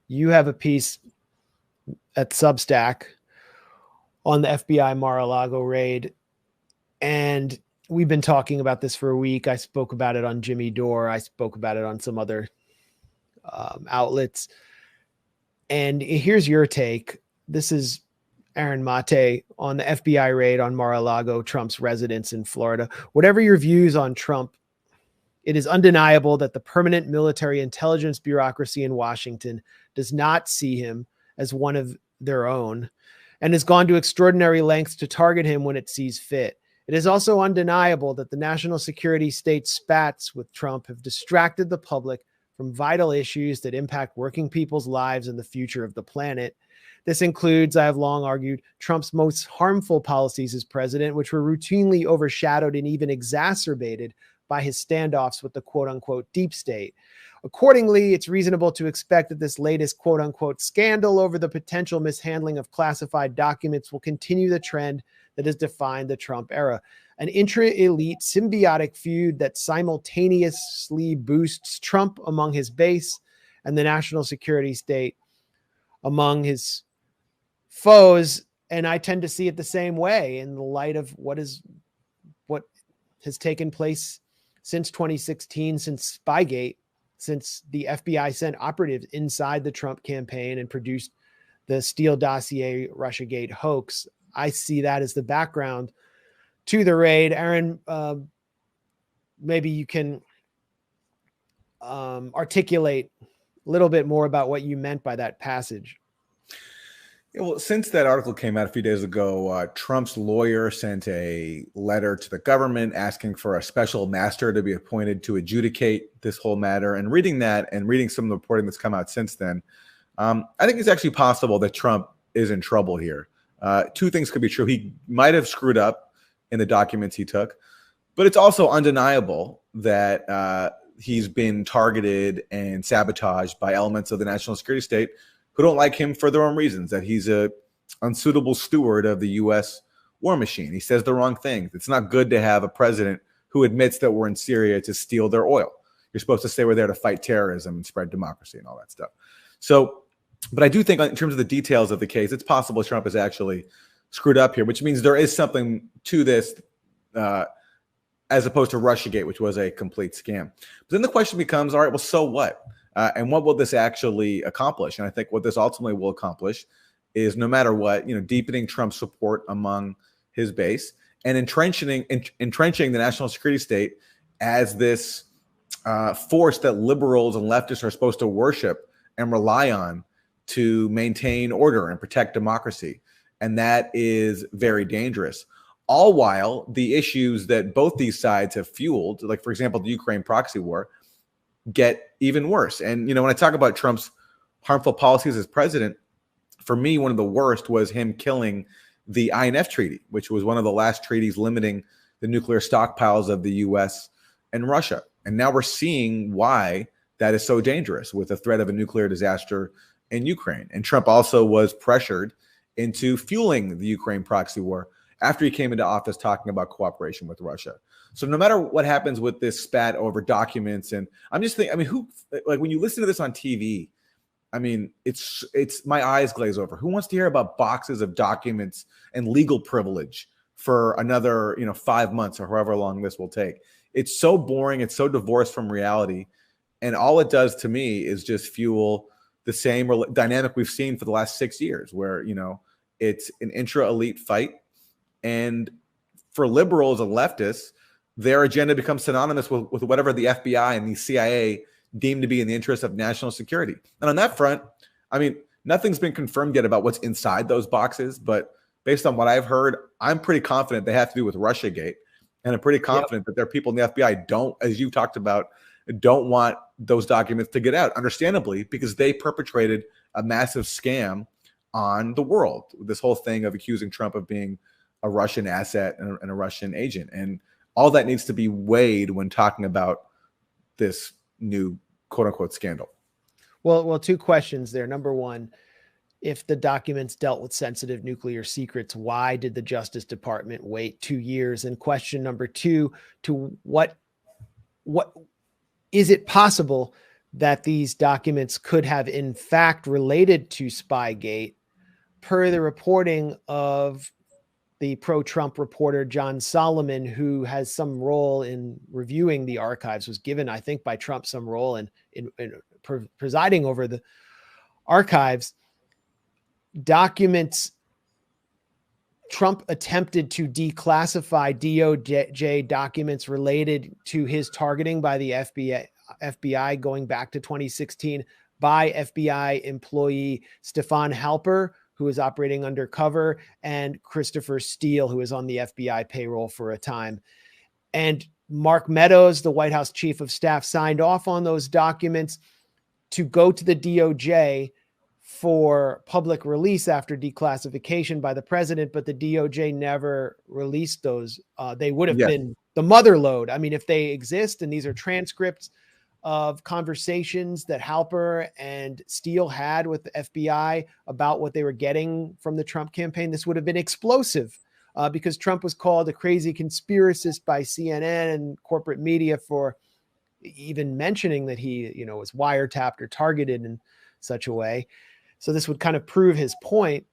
You have a piece at Substack on the FBI Mar-a-Lago raid, and we've been talking about this for a week. I spoke about it on Jimmy Dore. I spoke about it on some other outlets. And here's your take. This is Aaron Mate on the FBI raid on Mar-a-Lago, Trump's residence in Florida. Whatever your views on Trump, it is undeniable that the permanent military intelligence bureaucracy in Washington does not see him as one of their own and has gone to extraordinary lengths to target him when it sees fit. It is also undeniable that the national security state spats with Trump have distracted the public from vital issues that impact working people's lives and the future of the planet. This includes, I have long argued, Trump's most harmful policies as president, which were routinely overshadowed and even exacerbated by his standoffs with the quote-unquote deep state. Accordingly, it's reasonable to expect that this latest quote-unquote scandal over the potential mishandling of classified documents will continue the trend that has defined the Trump era. An intra-elite symbiotic feud that simultaneously boosts Trump among his base and the national security state among his foes. And I tend to see it the same way in the light of what has taken place since 2016, since Spygate, since the FBI sent operatives inside the Trump campaign and produced the Steele dossier Russiagate hoax. I see that as the background to the raid. Aaron, maybe you can articulate a little bit more about what you meant by that passage. Yeah, well, since that article came out a few days ago, Trump's lawyer sent a letter to the government asking for a special master to be appointed to adjudicate this whole matter. And reading that and reading some of the reporting that's come out since then, I think it's actually possible that Trump is in trouble here. Two things could be true. He might have screwed up in the documents he took, but it's also undeniable that he's been targeted and sabotaged by elements of the national security state who don't like him for their own reasons, that he's a unsuitable steward of the U.S. war machine. He says the wrong things. It's not good to have a president who admits that we're in Syria to steal their oil. You're supposed to say we're there to fight terrorism and spread democracy and all that stuff. So, but I do think in terms of the details of the case, it's possible Trump is actually screwed up here, which means there is something to this as opposed to Russiagate, which was a complete scam. But then the question becomes, all right, well, so what? And what will this actually accomplish? And I think what this ultimately will accomplish is, no matter what, deepening Trump's support among his base and entrenching the national security state as this force that liberals and leftists are supposed to worship and rely on to maintain order and protect democracy. And that is very dangerous. All while the issues that both these sides have fueled, like, for example, the Ukraine proxy war, get even worse. And, when I talk about Trump's harmful policies as president, for me, one of the worst was him killing the INF Treaty, which was one of the last treaties limiting the nuclear stockpiles of the U.S. and Russia. And now we're seeing why that is so dangerous with the threat of a nuclear disaster in Ukraine. And Trump also was pressured into fueling the Ukraine proxy war after he came into office talking about cooperation with Russia. So no matter what happens with this spat over documents, and I'm just thinking, who, like, when you listen to this on TV, it's my eyes glaze over. Who wants to hear about boxes of documents and legal privilege for another, 5 months or however long this will take? It's so boring. It's so divorced from reality. And all it does to me is just fuel the same dynamic we've seen for the last 6 years, where, it's an intra-elite fight. And for liberals and leftists, their agenda becomes synonymous with whatever the FBI and the CIA deem to be in the interest of national security. And on that front, nothing's been confirmed yet about what's inside those boxes. But based on what I've heard, I'm pretty confident they have to do with Russiagate. And I'm pretty confident that there are people in the FBI don't, as you talked about, don't want those documents to get out, understandably, because they perpetrated a massive scam on the world. This whole thing of accusing Trump of being a Russian asset and a Russian agent. And all that needs to be weighed when talking about this new quote unquote scandal. Well, two questions there. Number one, if the documents dealt with sensitive nuclear secrets, why did the Justice Department wait 2 years? And question number two, to what is it possible that these documents could have in fact related to Spygate, per the reporting of the pro-Trump reporter John Solomon, who has some role in reviewing the archives, was given, I think, by Trump some role in presiding over the archives. Documents, Trump attempted to declassify DOJ documents related to his targeting by the FBI going back to 2016 by FBI employee Stefan Halper, who was operating undercover, and Christopher Steele, who was on the FBI payroll for a time. And Mark Meadows, the White House chief of staff, signed off on those documents to go to the DOJ for public release after declassification by the president, but the DOJ never released those. They would have been the mother lode. I mean, if they exist and these are transcripts of conversations that Halper and Steele had with the FBI about what they were getting from the Trump campaign, this would have been explosive because Trump was called a crazy conspiracist by CNN and corporate media for even mentioning that he, was wiretapped or targeted in such a way. So this would kind of prove his point.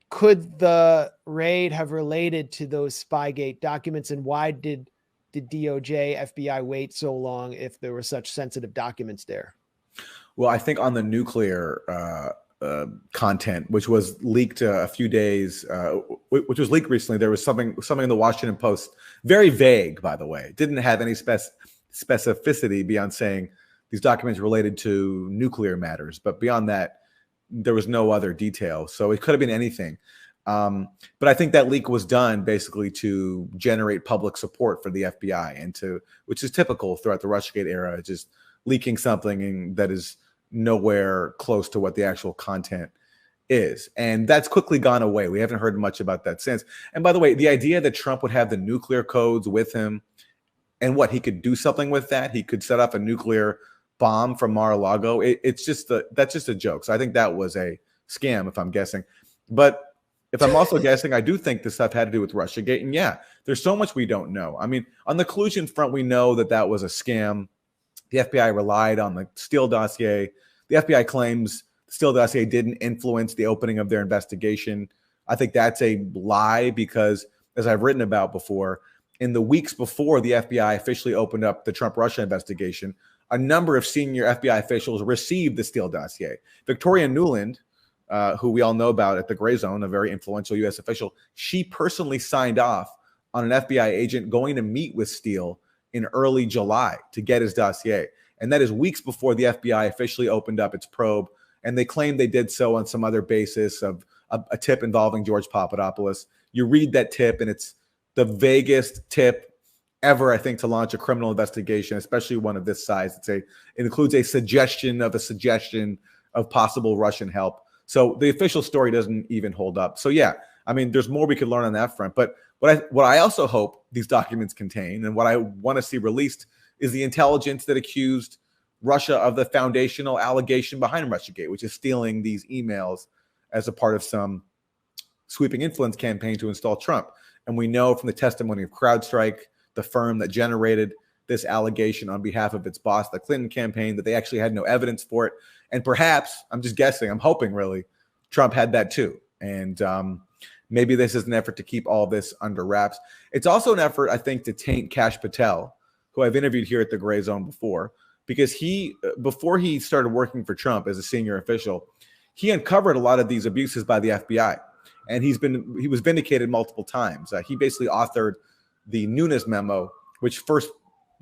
Could the raid have related to those Spygate documents, and why did DOJ, FBI wait so long if there were such sensitive documents there? Well, I think on the nuclear content, which was leaked a few days, which was leaked recently, there was something in the Washington Post, very vague, by the way, didn't have any specificity beyond saying these documents related to nuclear matters. But beyond that, there was no other detail. So it could have been anything. But I think that leak was done basically to generate public support for the FBI and which is typical throughout the Russiagate era, just leaking something that is nowhere close to what the actual content is. And that's quickly gone away. We haven't heard much about that since. And by the way, the idea that Trump would have the nuclear codes with him and he could do something with that, he could set off a nuclear bomb from Mar-a-Lago. That's just a joke. So I think that was a scam, if I'm guessing. But if I'm also guessing, I do think this stuff had to do with Russiagate. And yeah, there's so much we don't know. I mean, on the collusion front, we know that was a scam. The FBI relied on the Steele dossier. The FBI claims the Steele dossier didn't influence the opening of their investigation. I think that's a lie because, as I've written about before, in the weeks before the FBI officially opened up the Trump-Russia investigation, a number of senior FBI officials received the Steele dossier. Victoria Nuland, who we all know about at the Grayzone, a very influential U.S. official, she personally signed off on an FBI agent going to meet with Steele in early July to get his dossier. And that is weeks before the FBI officially opened up its probe. And they claim they did so on some other basis of a tip involving George Papadopoulos. You read that tip, and it's the vaguest tip ever, I think, to launch a criminal investigation, especially one of this size. It includes a suggestion of possible Russian help. So the official story doesn't even hold up. So yeah, I mean, there's more we could learn on that front. But what I also hope these documents contain, and what I want to see released, is the intelligence that accused Russia of the foundational allegation behind Russiagate, which is stealing these emails as a part of some sweeping influence campaign to install Trump. And we know from the testimony of CrowdStrike, the firm that generated this allegation on behalf of its boss, the Clinton campaign, that they actually had no evidence for it. And perhaps, I'm just guessing, I'm hoping really, Trump had that too. And maybe this is an effort to keep all this under wraps. It's also an effort, I think, to taint Kash Patel, who I've interviewed here at the Grayzone before, because before he started working for Trump as a senior official, he uncovered a lot of these abuses by the FBI. And he was vindicated multiple times. He basically authored the Nunes memo, which first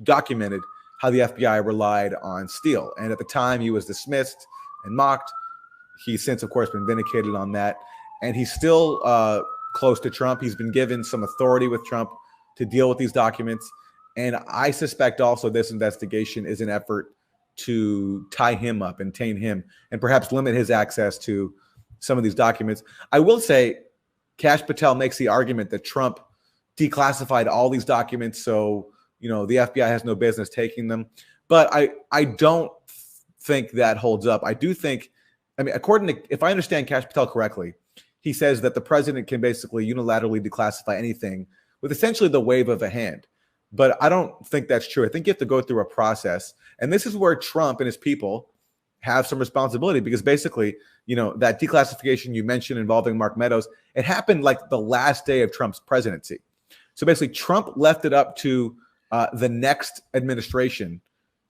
documented how the FBI relied on Steele. And at the time, he was dismissed and mocked. He's since, of course, been vindicated on that. And he's still close to Trump. He's been given some authority with Trump to deal with these documents. And I suspect also this investigation is an effort to tie him up and taint him and perhaps limit his access to some of these documents. I will say Kash Patel makes the argument that Trump declassified all these documents, so the FBI has no business taking them. But I don't think that holds up. I do think, if I understand Kash Patel correctly, he says that the president can basically unilaterally declassify anything with essentially the wave of a hand. But I don't think that's true. I think you have to go through a process. And this is where Trump and his people have some responsibility, because basically, that declassification you mentioned involving Mark Meadows, it happened like the last day of Trump's presidency. So basically, Trump left it up to the next administration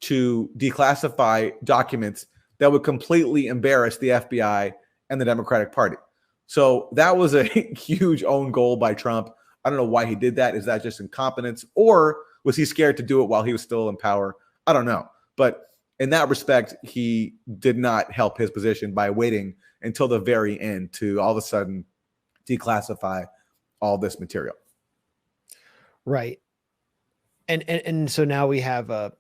to declassify documents that would completely embarrass the FBI and the Democratic Party. So that was a huge own goal by Trump. I don't know why he did that. Is that just incompetence, or was he scared to do it while he was still in power? I don't know. But in that respect, he did not help his position by waiting until the very end to all of a sudden declassify all this material. Right. And so now we have a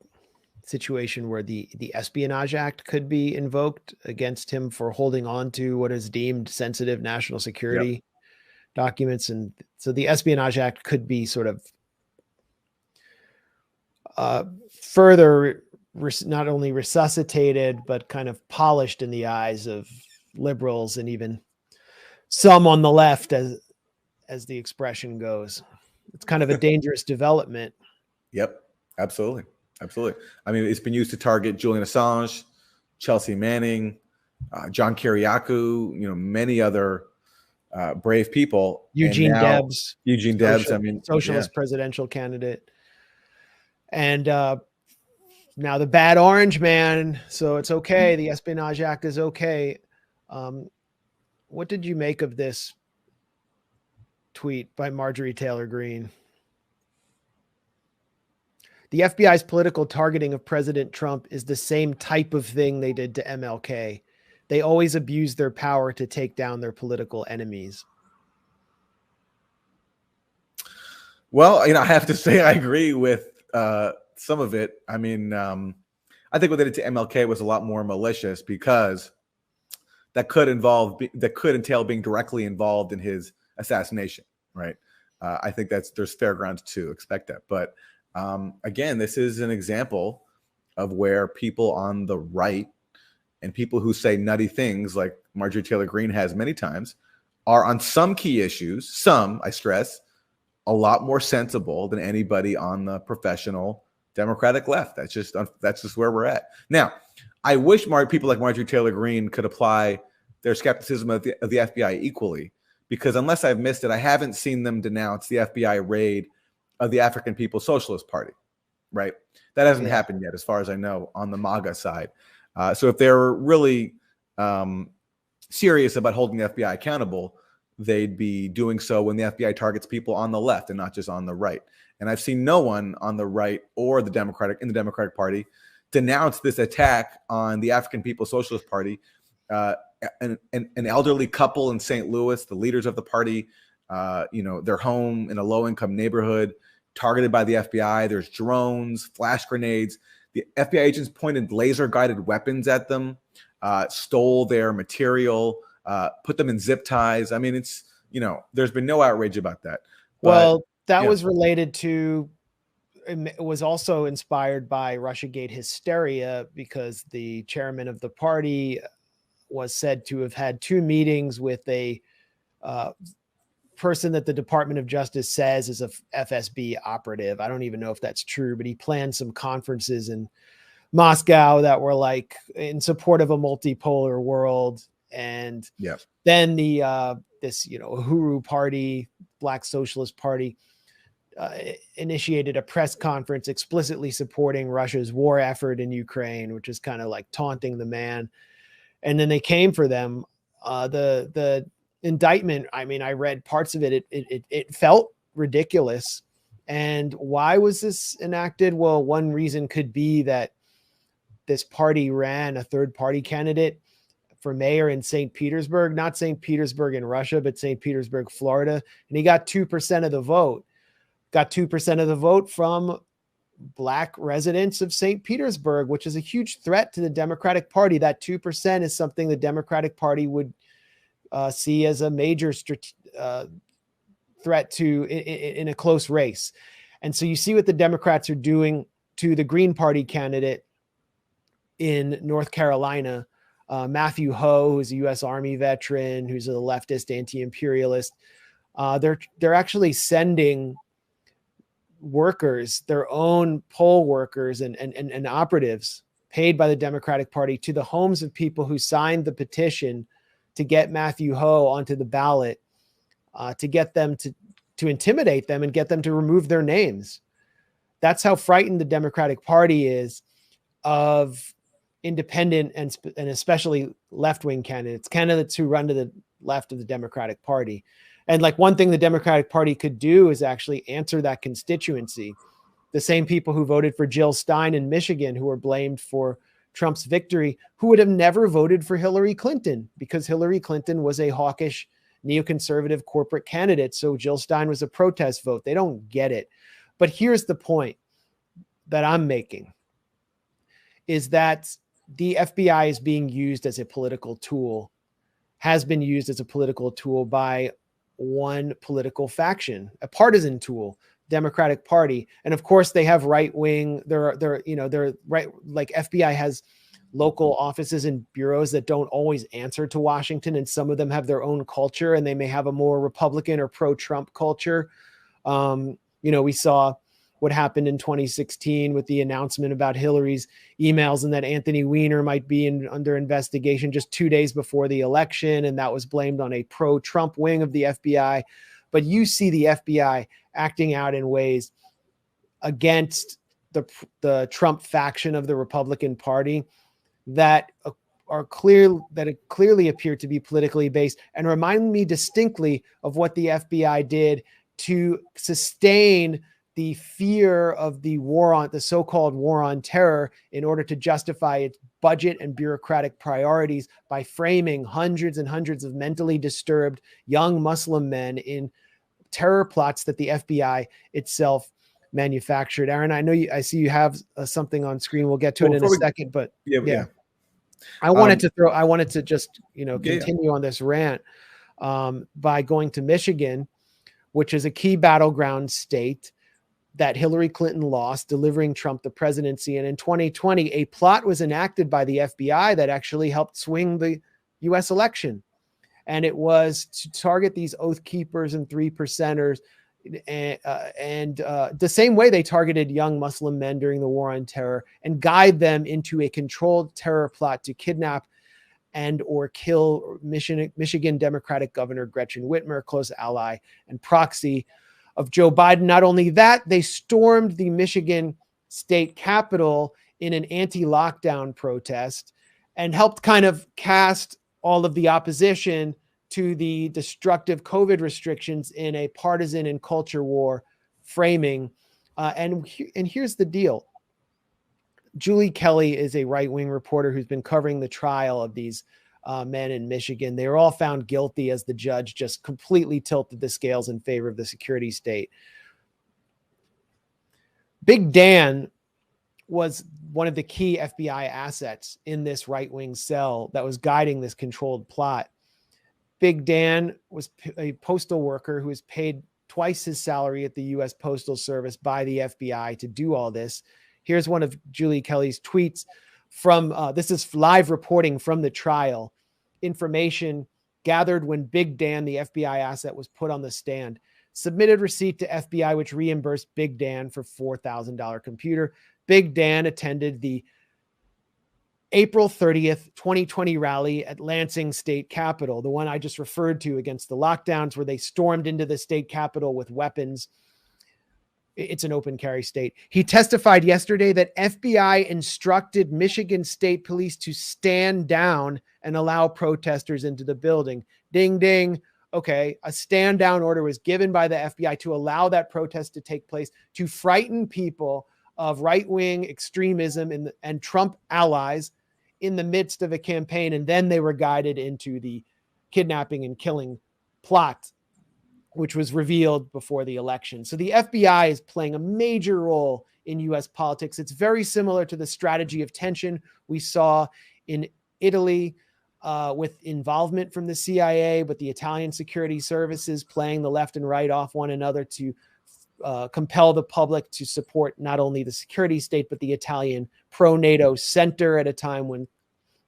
situation where the Espionage Act could be invoked against him for holding on to what is deemed sensitive national security documents. And so the Espionage Act could be sort of further not only resuscitated, but kind of polished in the eyes of liberals and even some on the left, as the expression goes. It's kind of a dangerous development. Yep, absolutely. Absolutely. I mean, it's been used to target Julian Assange, Chelsea Manning, John Kiriakou, many other brave people. Eugene Debs. I mean, socialist presidential candidate. And now the bad orange man. So it's okay. The Espionage Act is okay. What did you make of this tweet by Marjorie Taylor Greene? The FBI's political targeting of President Trump is the same type of thing they did to MLK. They always abuse their power to take down their political enemies. Well, I have to say I agree with some of it. I mean, I think what they did to MLK was a lot more malicious, because that could entail being directly involved in his assassination, right? I think there's fair grounds to expect that. But again, this is an example of where people on the right and people who say nutty things, like Marjorie Taylor Greene has many times, are on some key issues, some, I stress, a lot more sensible than anybody on the professional Democratic left. That's just where we're at. Now, I wish people like Marjorie Taylor Greene could apply their skepticism of the FBI equally, because unless I've missed it, I haven't seen them denounce the FBI raid of the African People's Socialist Party, right? That hasn't happened yet, as far as I know, on the MAGA side. So if they're really serious about holding the FBI accountable, they'd be doing so when the FBI targets people on the left and not just on the right. And I've seen no one on the right or in the Democratic Party denounce this attack on the African People's Socialist Party. An elderly couple in St. Louis, the leaders of the party, their home in a low-income neighborhood, targeted by the FBI. There's drones, flash grenades. The FBI agents pointed laser-guided weapons at them, stole their material, put them in zip ties. I mean, it's, there's been no outrage about that. Well, that was related to, it was also inspired by Russiagate hysteria, because the chairman of the party was said to have had 2 meetings with a person that the Department of Justice says is a FSB operative. I don't even know if that's true, but he planned some conferences in Moscow that were like in support of a multipolar world. And then this Uhuru Party, Black Socialist Party, initiated a press conference explicitly supporting Russia's war effort in Ukraine, which is kind of like taunting the man. And then they came for them. The indictment, I mean, I read parts of it. It felt ridiculous. And why was this enacted? Well, one reason could be that this party ran a third party candidate for mayor in St. Petersburg, not St. Petersburg in Russia, but St. Petersburg, Florida. And he got 2% of the vote. Got 2% of the vote from Black residents of St. Petersburg, which is a huge threat to the Democratic Party. That 2% is something the Democratic Party would see as a major threat to in a close race. And so you see what the Democrats are doing to the Green Party candidate in North Carolina, Matthew Ho, who's a U.S. Army veteran, who's a leftist anti-imperialist. They're actually sending workers, their own poll workers and operatives paid by the Democratic Party to the homes of people who signed the petition to get Matthew Ho onto the ballot, to get them to intimidate them and get them to remove their names. That's how frightened the Democratic Party is of independent and especially left-wing candidates who run to the left of the Democratic Party. And like one thing the Democratic Party could do is actually answer that constituency. The same people who voted for Jill Stein in Michigan, who were blamed for Trump's victory, who would have never voted for Hillary Clinton because Hillary Clinton was a hawkish neoconservative corporate candidate. So Jill Stein was a protest vote. They don't get it. But here's the point that I'm making is that the FBI is being used as a political tool, has been used as a political tool by one political faction, a partisan tool, Democratic Party. And of course they have right wing, they're right, like FBI has local offices and bureaus that don't always answer to Washington. And some of them have their own culture and they may have a more Republican or pro-Trump culture. We saw what happened in 2016 with the announcement about Hillary's emails and that Anthony Weiner might be under investigation just 2 days before the election. And that was blamed on a pro-Trump wing of the FBI. But you see the FBI acting out in ways against the Trump faction of the Republican Party that clearly appear to be politically based and remind me distinctly of what the FBI did to sustain the fear of the so-called war on terror in order to justify its budget and bureaucratic priorities by framing hundreds and hundreds of mentally disturbed young Muslim men in terror plots that the FBI itself manufactured. Aaron, I see you have something on screen. We'll get to it in a second, but yeah. I wanted to just, continue on this rant by going to Michigan, which is a key battleground state that Hillary Clinton lost, delivering Trump the presidency. And in 2020, a plot was enacted by the FBI that actually helped swing the US election. And it was to target these oath keepers and 3%ers. And the same way they targeted young Muslim men during the war on terror and guide them into a controlled terror plot to kidnap and or kill Michigan Democratic Governor Gretchen Whitmer, close ally and proxy of Joe Biden. Not only that, they stormed the Michigan state capitol in an anti-lockdown protest and helped kind of cast all of the opposition to the destructive COVID restrictions in a partisan and culture war framing. And here's the deal. Julie Kelly is a right-wing reporter who's been covering the trial of these men in Michigan. They were all found guilty as the judge just completely tilted the scales in favor of the security state. Big Dan was one of the key FBI assets in this right-wing cell that was guiding this controlled plot. Big Dan was a postal worker who was paid twice his salary at the U.S. Postal Service by the FBI to do all this. Here's one of Julie Kelly's tweets from, this is live reporting from the trial. Information gathered when Big Dan, the FBI asset, was put on the stand. Submitted receipt to FBI, which reimbursed Big Dan for $4,000 computer. Big Dan attended the April 30th, 2020 rally at Lansing State Capitol, the one I just referred to against the lockdowns where they stormed into the state capitol with weapons. It's an open carry state. He testified yesterday that FBI instructed Michigan State Police to stand down and allow protesters into the building. Ding, ding. Okay, a stand down order was given by the FBI to allow that protest to take place, to frighten people of right-wing extremism and Trump allies in the midst of a campaign. And then they were guided into the kidnapping and killing plot, which was revealed before the election. So the FBI is playing a major role in US politics. It's very similar to the strategy of tension we saw in Italy with involvement from the CIA, but the Italian security services playing the left and right off one another to compel the public to support not only the security state, but the Italian pro-NATO center at a time when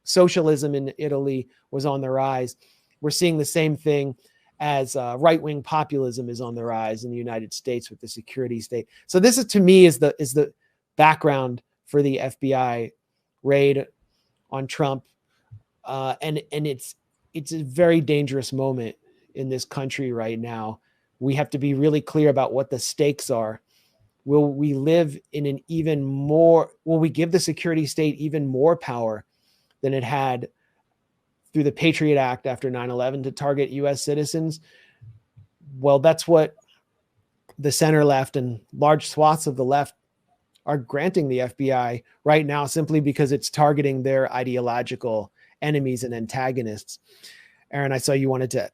socialism in Italy was on the rise. We're seeing the same thing as right-wing populism is on the rise in the United States with the security state. So this is, to me, is the background for the FBI raid on Trump, and it's a very dangerous moment in this country right now. We have to be really clear about what the stakes are. Will we live in an even more, will we give the security state even more power than it had through the Patriot Act after 9/11 to target US citizens? Well, that's what the center left and large swaths of the left are granting the FBI right now, simply because it's targeting their ideological enemies and antagonists. Aaron, I saw you wanted to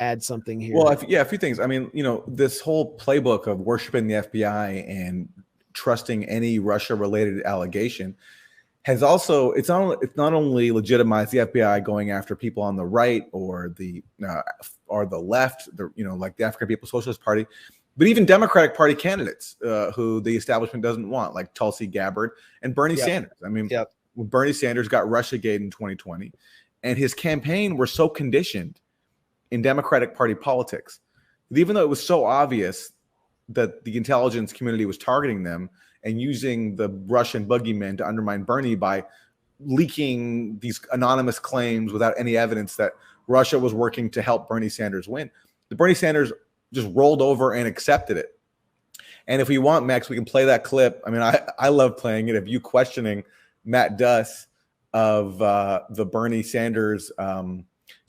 add something here. Well, a few things. I mean, this whole playbook of worshiping the FBI and trusting any Russia-related allegation has also, it's not only legitimized the FBI going after people on the right or the left, like the African People's Socialist Party, but even Democratic Party candidates who the establishment doesn't want, like Tulsi Gabbard and Bernie Sanders. I mean, when Bernie Sanders got Russiagate in 2020, and his campaign were so conditioned in Democratic Party politics, even though it was so obvious that the intelligence community was targeting them and using the Russian boogeyman to undermine Bernie by leaking these anonymous claims without any evidence that Russia was working to help Bernie Sanders win, the Bernie Sanders just rolled over and accepted it. And if we want, Max, we can play that clip. I mean, I love playing it of you questioning Matt Duss of the Bernie Sanders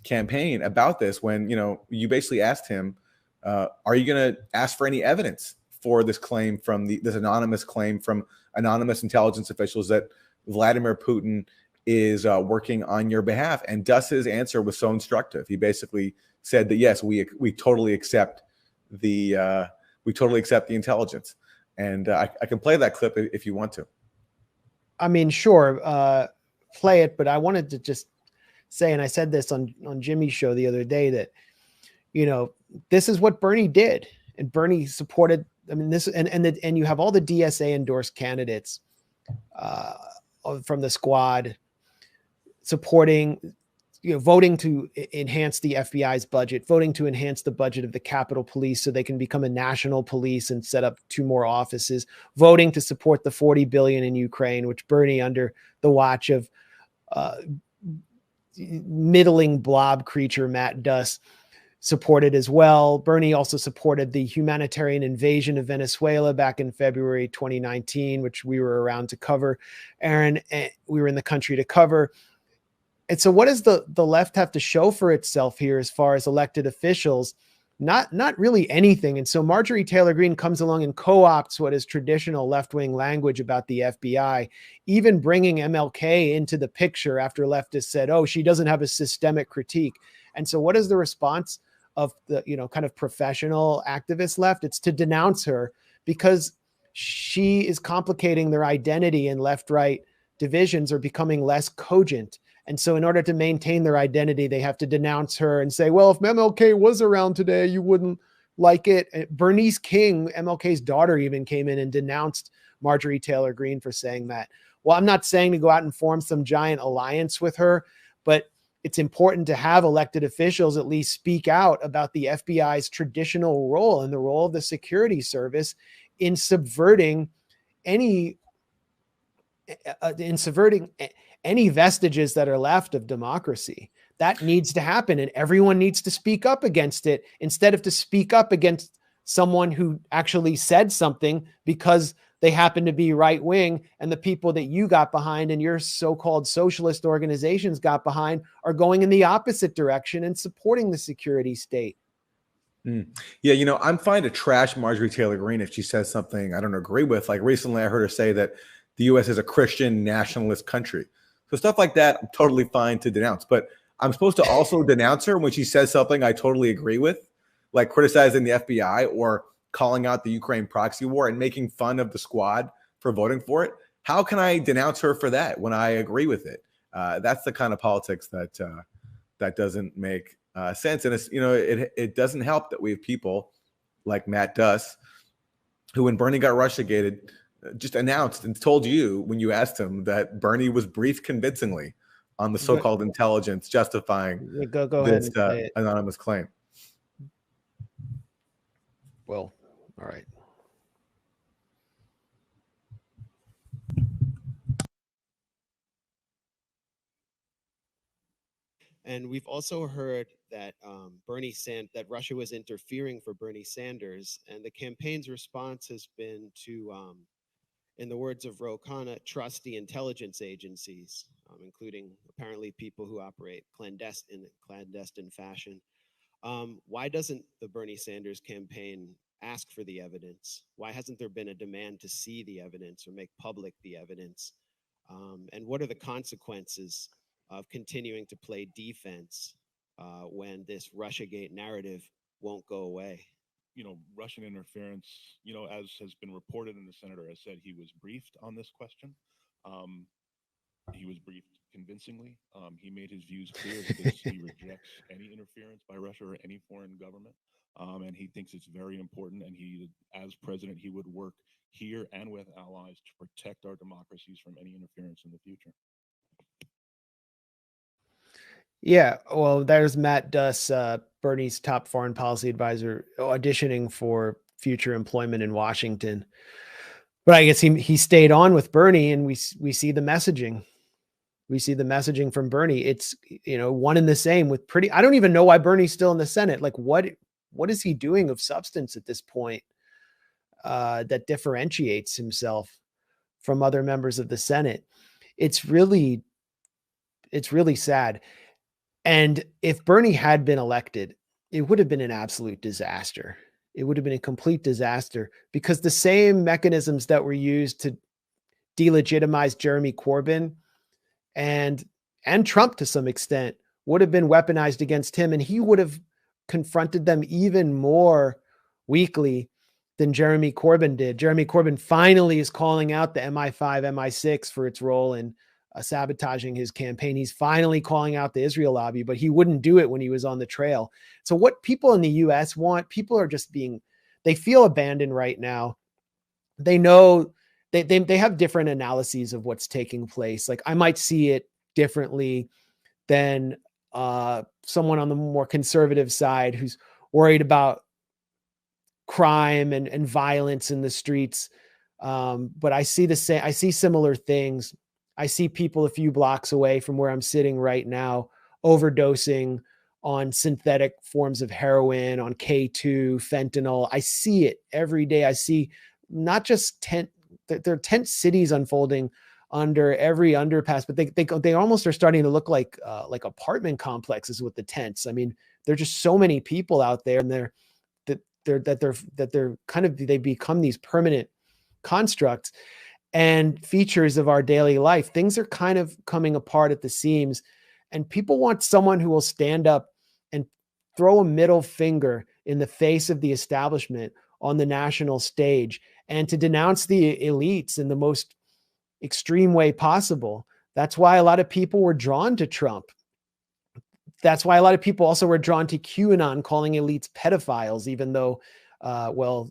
campaign about this, when you basically asked him, are you going to ask for any evidence for this claim from this anonymous claim from anonymous intelligence officials that Vladimir Putin is working on your behalf? And Duss's answer was so instructive. He basically said that yes, we totally accept the intelligence. And I can play that clip if you want to. I mean, sure, play it, but I wanted to just say, and I said this on Jimmy's show the other day, that this is what Bernie did, and Bernie supported. I mean, this and you have all the DSA endorsed candidates from the squad supporting, voting to enhance the FBI's budget, voting to enhance the budget of the Capitol Police so they can become a national police and set up 2 more offices, voting to support the $40 billion in Ukraine, which Bernie, under the watch of middling blob creature Matt Duss, supported as well. Bernie also supported the humanitarian invasion of Venezuela back in February 2019, which we were around to cover. Aaron, we were in the country to cover. And so what does the left have to show for itself here as far as elected officials? Not really anything. And so Marjorie Taylor Greene comes along and co-opts what is traditional left-wing language about the FBI, even bringing MLK into the picture after leftists said, oh, she doesn't have a systemic critique. And so what is the response of the, kind of professional activist left? It's to denounce her because she is complicating their identity, and left-right divisions are becoming less cogent. And so in order to maintain their identity, they have to denounce her and say, well, if MLK was around today, you wouldn't like it. And Bernice King, MLK's daughter, even came in and denounced Marjorie Taylor Greene for saying that. Well, I'm not saying to go out and form some giant alliance with her, but it's important to have elected officials at least speak out about the FBI's traditional role and the role of the security service in subverting any vestiges that are left of democracy. That needs to happen, and everyone needs to speak up against it instead of to speak up against someone who actually said something because they happen to be right wing, and the people that you got behind and your so-called socialist organizations got behind are going in the opposite direction and supporting the security state. Yeah, I'm fine to trash Marjorie Taylor Greene if she says something I don't agree with. Like recently I heard her say that the U.S. is a Christian nationalist country. So stuff like that, I'm totally fine to denounce. But I'm supposed to also denounce her when she says something I totally agree with, like criticizing the FBI or calling out the Ukraine proxy war and making fun of the squad for voting for it. How can I denounce her for that when I agree with it? That's the kind of politics that doesn't make sense. And it's, it doesn't help that we have people like Matt Duss, who when Bernie got Russiagated, just announced and told you when you asked him that Bernie was briefed convincingly on the so-called intelligence justifying go this ahead and anonymous claim. Well, all right. And we've also heard that that Russia was interfering for Bernie Sanders, and the campaign's response has been to, in the words of Ro Khanna, trust the intelligence agencies, including apparently people who operate clandestine fashion. Why doesn't the Bernie Sanders campaign ask for the evidence? Why hasn't there been a demand to see the evidence or make public the evidence? And what are the consequences of continuing to play defense when this Russiagate narrative won't go away? Russian interference, as has been reported, and the senator has said, he was briefed on this question. He was briefed convincingly. He made his views clear. He rejects any interference by Russia or any foreign government. And he thinks it's very important. And as president, he would work here and with allies to protect our democracies from any interference in the future. Yeah, well, there's Matt Duss, Bernie's top foreign policy advisor, auditioning for future employment in Washington. But I guess he stayed on with Bernie, and we see the messaging. We see the messaging from Bernie. It's, one and the same with I don't even know why Bernie's still in the Senate. Like, what is he doing of substance at this point that differentiates himself from other members of the Senate? It's really sad. And if Bernie had been elected, it would have been an absolute disaster. It would have been a complete disaster, because the same mechanisms that were used to delegitimize Jeremy Corbyn and Trump to some extent would have been weaponized against him, and he would have confronted them even more weakly than Jeremy Corbyn did. Jeremy Corbyn finally is calling out the MI5, MI6 for its role in sabotaging his campaign. He's finally calling out the Israel lobby, but he wouldn't do it when he was on the trail. So what people in the US want, people are just they feel abandoned right now. They know they have different analyses of what's taking place. Like, I might see it differently than someone on the more conservative side who's worried about crime and violence in the streets. But I see similar things. I see people a few blocks away from where I'm sitting right now overdosing on synthetic forms of heroin, on K2, fentanyl. I see it every day. I see not just there are tent cities unfolding under every underpass, but they almost are starting to look like apartment complexes with the tents. I mean, there are just so many people out there, and they become these permanent constructs and features of our daily life. Things are kind of coming apart at the seams, and people want someone who will stand up and throw a middle finger in the face of the establishment on the national stage, and to denounce the elites in the most extreme way possible. That's why a lot of people were drawn to Trump. That's why a lot of people also were drawn to QAnon, calling elites pedophiles, even though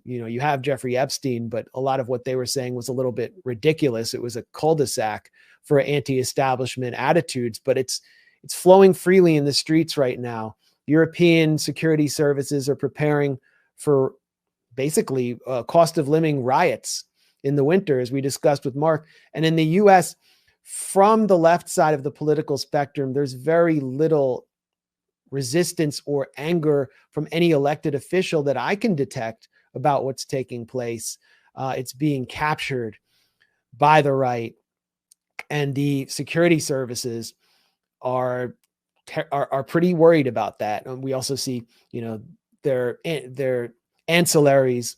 you have Jeffrey Epstein, but a lot of what they were saying was a little bit ridiculous. It was a cul-de-sac for anti-establishment attitudes, but it's flowing freely in the streets right now. European security services are preparing for basically cost of living riots in the winter, as we discussed with Mark. And in the US, from the left side of the political spectrum, there's very little resistance or anger from any elected official that I can detect about what's taking place. It's being captured by the right, and the security services are pretty worried about that. And we also see, their ancillaries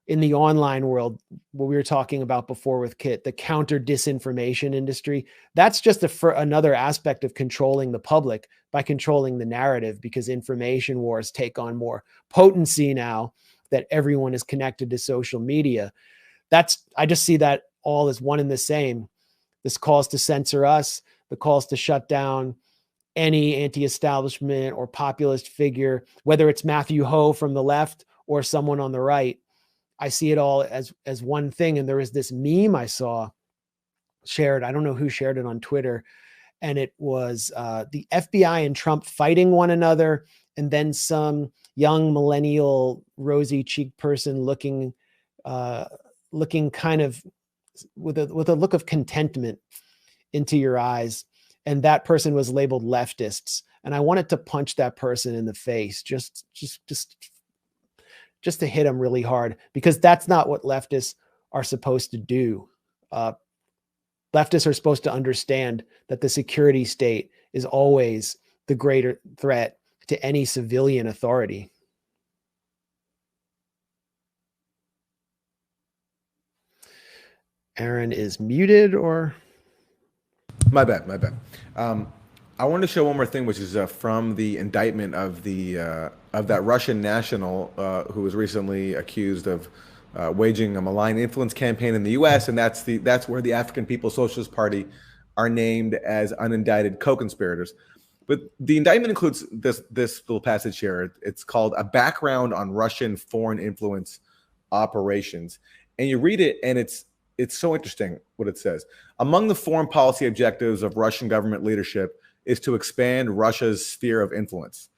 in the online world, what we were talking about before with Kit, the counter disinformation industry. That's just another aspect of controlling the public by controlling the narrative, because information wars take on more potency now that everyone is connected to social media. I just see that all as one and the same. This calls to censor us, the calls to shut down any anti-establishment or populist figure, whether it's Matthew Ho from the left or someone on the right. I see it all as one thing. And there was this meme I saw shared. I don't know who shared it on Twitter. And it was the FBI and Trump fighting one another, and then some young millennial rosy cheeked person looking kind of with a look of contentment into your eyes, and that person was labeled leftists, and I wanted to punch that person in the face, just to hit them really hard, because that's not what leftists are supposed to do. Leftists are supposed to understand that the security state is always the greater threat to any civilian authority. Aaron is muted, or? My bad. I want to show one more thing, which is from the indictment of that Russian national who was recently accused of waging a malign influence campaign in the U.S., and that's where the African People's Socialist Party are named as unindicted co-conspirators. But the indictment includes this little passage here. It's called "A Background on Russian Foreign Influence Operations," and you read it, and it's so interesting what it says. Among the foreign policy objectives of Russian government leadership is to expand Russia's sphere of influence.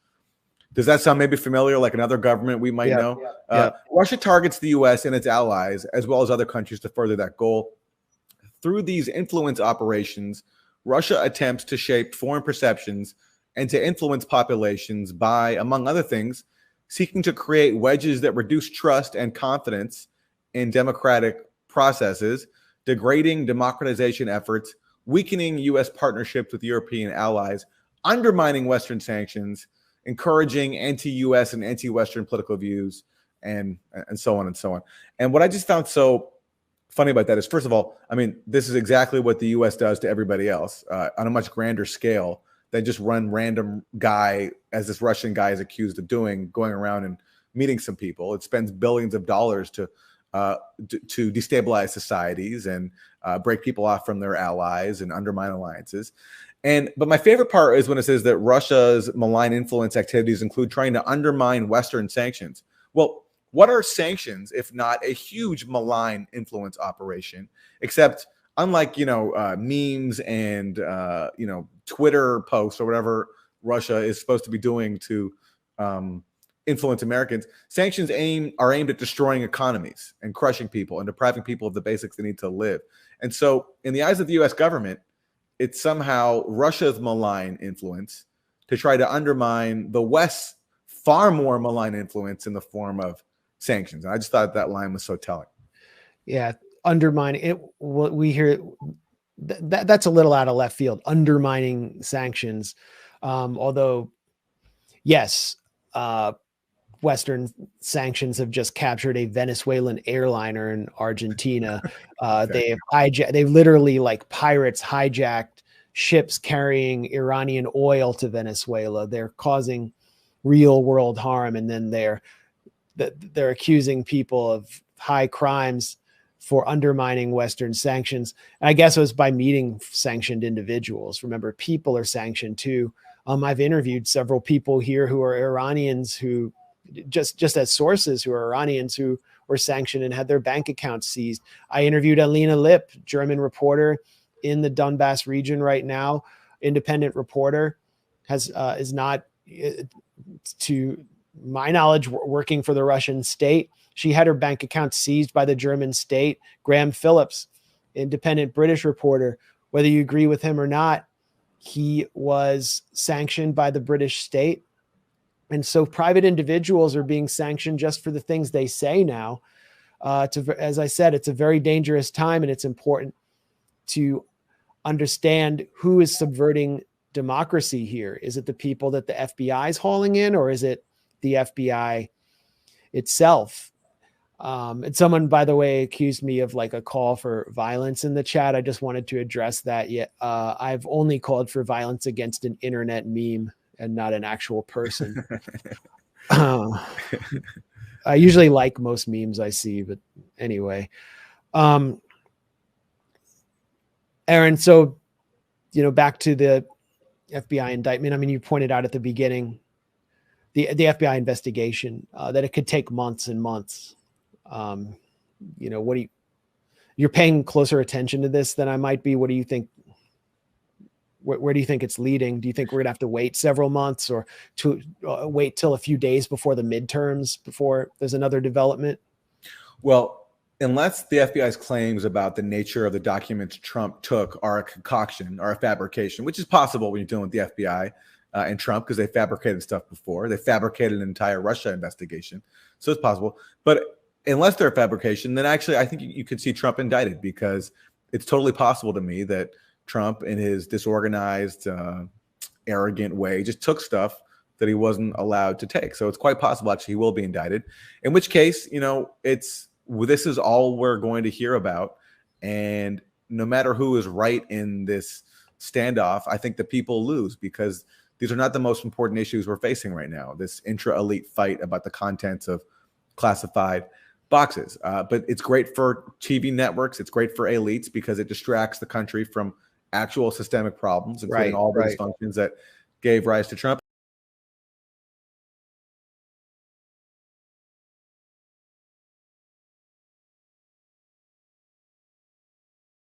Does that sound maybe familiar, like another government we might know? Russia targets the U.S. and its allies, as well as other countries, to further that goal. Through these influence operations, Russia attempts to shape foreign perceptions and to influence populations by, among other things, seeking to create wedges that reduce trust and confidence in democratic processes, degrading democratization efforts, weakening U.S. partnerships with European allies, undermining Western sanctions, encouraging anti-U.S. and anti-Western political views, and so on and so on. And what I just found so funny about that is, first of all, I mean, this is exactly what the U.S. does to everybody else on a much grander scale than just one random guy, as this Russian guy is accused of doing, going around and meeting some people. It spends billions of dollars to destabilize societies and break people off from their allies and undermine alliances. But my favorite part is when it says that Russia's malign influence activities include trying to undermine Western sanctions. Well, what are sanctions if not a huge malign influence operation? Except, unlike memes and Twitter posts or whatever Russia is supposed to be doing to influence Americans, sanctions are aimed at destroying economies and crushing people and depriving people of the basics they need to live. And so, in the eyes of the U.S. government, it's somehow Russia's malign influence to try to undermine the West's far more malign influence in the form of sanctions. And I just thought that line was so telling. Yeah, undermining it. What we hear, that's a little out of left field. Undermining sanctions, although, yes, Western sanctions have just captured a Venezuelan airliner in Argentina. They've literally, like pirates, hijacked ships carrying Iranian oil to Venezuela. They're causing real world harm, and then they're accusing people of high crimes for undermining Western sanctions. And I guess it was by meeting sanctioned individuals. Remember, people are sanctioned too. I've interviewed several people here who are Iranians, who just as sources, who are Iranians who were sanctioned and had their bank accounts seized. I interviewed Alina Lipp, German reporter in the Donbass region right now, independent reporter, is not, to my knowledge, working for the Russian state. She had her bank account seized by the German state. Graham Phillips, independent British reporter, whether you agree with him or not, he was sanctioned by the British state. And so private individuals are being sanctioned just for the things they say now. As I said, it's a very dangerous time, and it's important to understand who is subverting democracy here. Is it the people that the FBI is hauling in, or is it the FBI itself? And someone, by the way, accused me of like a call for violence in the chat. I just wanted to address that. I've only called for violence against an internet meme and not an actual person. I usually like most memes I see, but anyway. Aaron, so, back to the FBI indictment. I mean, you pointed out at the beginning, the FBI investigation, that it could take months and months. You're paying closer attention to this than I might be. What do you think Where do you think it's leading? Do you think we're gonna have to wait several months, or to wait till a few days before the midterms before there's another development? Well, unless the FBI's claims about the nature of the documents Trump took are a concoction or a fabrication, which is possible when you're dealing with the FBI and Trump, because they fabricated stuff before. They fabricated an entire Russia investigation. So it's possible. But unless they're a fabrication, then actually I think you could see Trump indicted, because it's totally possible to me that Trump, in his disorganized, arrogant way, just took stuff that he wasn't allowed to take. So it's quite possible actually he will be indicted, in which case, this is all we're going to hear about. And no matter who is right in this standoff, I think the people lose, because these are not the most important issues we're facing right now. This intra-elite fight about the contents of classified boxes. But it's great for TV networks. It's great for elites, because it distracts the country from actual systemic problems, including all the dysfunctions that gave rise to Trump.